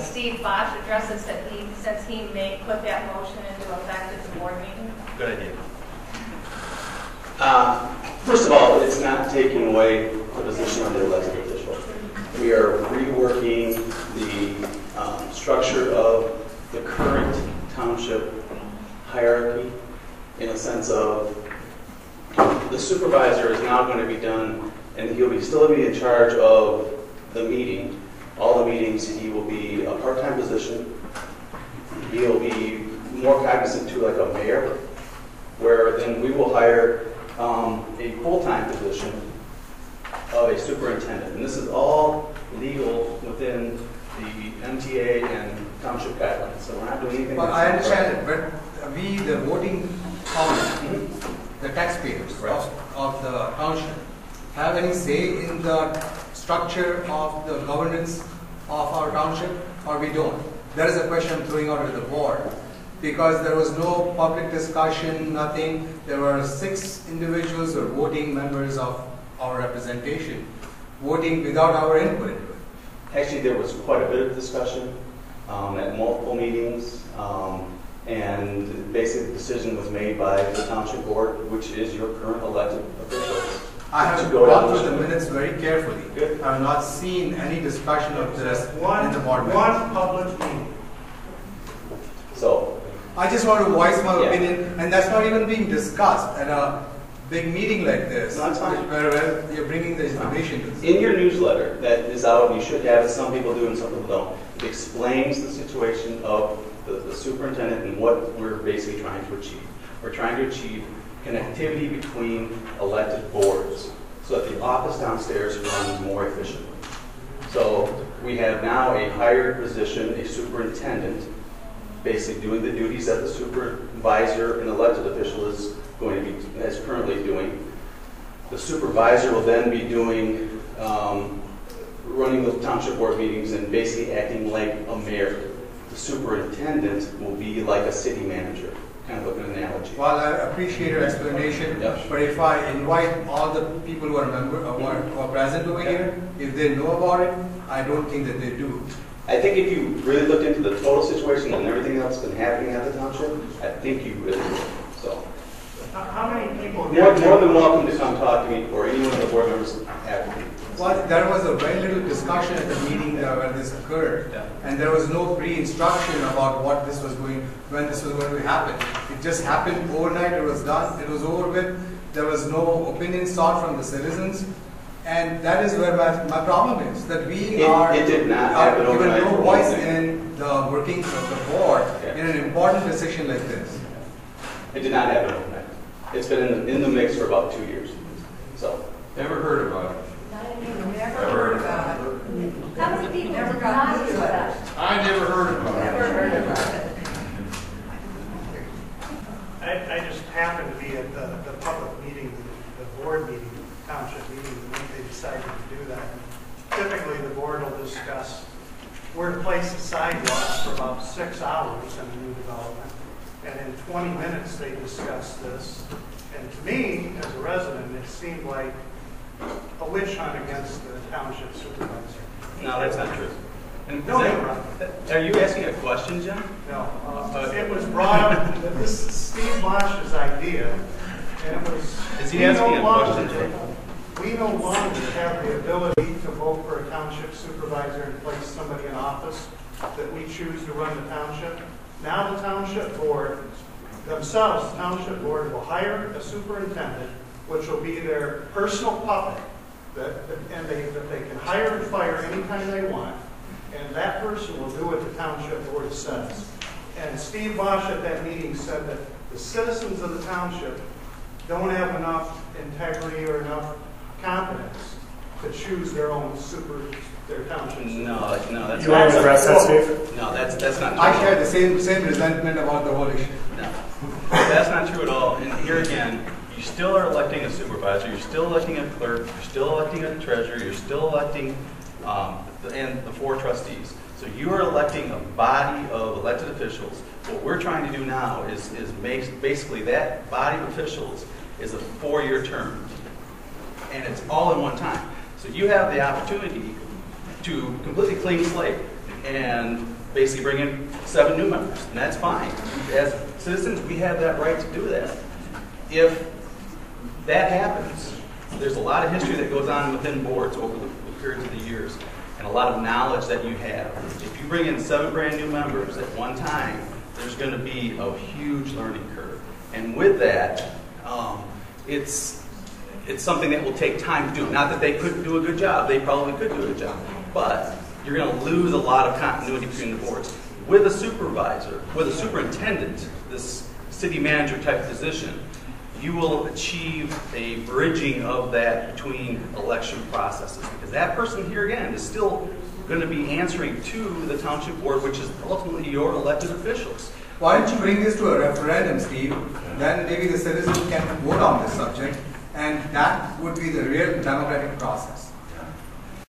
Steve Bosch address this, that since he may put that motion into effect at the board meeting? Good idea. First of all, it's not taking away the position of the elected official. We are reworking the structure of the current township hierarchy in a sense of the supervisor is now going to be done, and he'll be still be in charge of the meeting. All the meetings, he will be a part-time position. He'll be more cognizant to like a mayor, where then we will hire a full-time position of a superintendent. And this is all legal within the MTA and township guidelines. So we're not doing anything. But I understand it, but we, the voting public, the taxpayers of the township, have any say in the structure of the governance of our township, or we don't? That is a question I'm throwing out at the board. Because there was no public discussion, nothing. There were 6 individuals or voting members of our representation voting without our input into it. Actually, there was quite a bit of discussion at multiple meetings, and basically the decision was made by the township board, which is your current elected officials. I have gone through the minutes very carefully. Good. I have not seen any discussion of this in the board minutes. One public meeting. So I just want to voice my opinion, and that's not even being discussed at a big meeting like this, no, that's fine. where you're bringing the information to this. In your newsletter that is out, you should have it, some people do and some people don't, it explains the situation of the superintendent and what we're basically trying to achieve. We're trying to achieve connectivity between elected boards so that the office downstairs runs more efficiently. So we have now a hired position, a superintendent, basically doing the duties that the supervisor and elected official is currently doing. The supervisor will then be doing, running the township board meetings and basically acting like a mayor. The superintendent will be like a city manager, kind of an analogy. Well, I appreciate your explanation, but if I invite all the people who are who are present over here, if they know about it, I don't think that they do. I think if you really looked into the total situation and everything else that's been happening at the township, I think you really would. So, How many people? more than welcome to come talk to me or any one of the board members after me. Well, there was a very little discussion at the meeting where this occurred, and there was no pre-instruction about when this was going to happen. It just happened overnight. It was done. It was over with. There was no opinion sought from the citizens, and that is where my problem is. That we are did not happen given overnight no for voice one thing. in the workings of the board in an important decision like this. It did not happen overnight. It's been in the mix for about 2 years. So, never heard about it. Never heard about it. How many people Never got into it. I never heard about it. Never heard about it. I just happened to be at the public meeting, the board meeting, the township meeting, when they decided to do that. Typically, the board will discuss where to place the sidewalks for about 6 hours in a new development. And in 20 minutes, they discussed this. And to me, as a resident, it seemed like a witch hunt against the township supervisor. No, that's not true. And No, are you asking a question, Jim? No, it was brought up that this is Steve Bosch's idea, and it was. Is he asking a question, Jim? We no longer have the ability to vote for a township supervisor and place somebody in office that we choose to run the township. Now the township board themselves, the township board will hire a superintendent, which will be their personal puppet, that they can hire and fire anytime they want, and that person will do what the township board says. And Steve Bosch at that meeting said that the citizens of the township don't have enough integrity or enough competence to choose their township. No, that's You want to address that, Steve? No, that's not true. I share the same resentment about the whole issue. No, that's not true at all. And here again, you still are electing a supervisor, you're still electing a clerk, you're still electing a treasurer, you're still electing and the 4 trustees. So you are electing a body of elected officials. What we're trying to do now is make basically that body of officials is a 4-year term. And it's all in one time. So you have the opportunity to completely clean slate. and basically bring in 7 new members, and that's fine. As citizens, we have that right to do that. If that happens, there's a lot of history that goes on within boards over the periods of the years, and a lot of knowledge that you have. If you bring in 7 brand new members at one time, there's going to be a huge learning curve. And with that, it's something that will take time to do. Not that they couldn't do a good job. They probably could do a good job. But you're going to lose a lot of continuity between the boards. With a supervisor, with a superintendent, this city manager type position, you will achieve a bridging of that between election processes. Because that person here again is still going to be answering to the township board, which is ultimately your elected officials. Why don't you bring this to a referendum, Steve? Then maybe the citizens can vote on this subject, and that would be the real democratic process.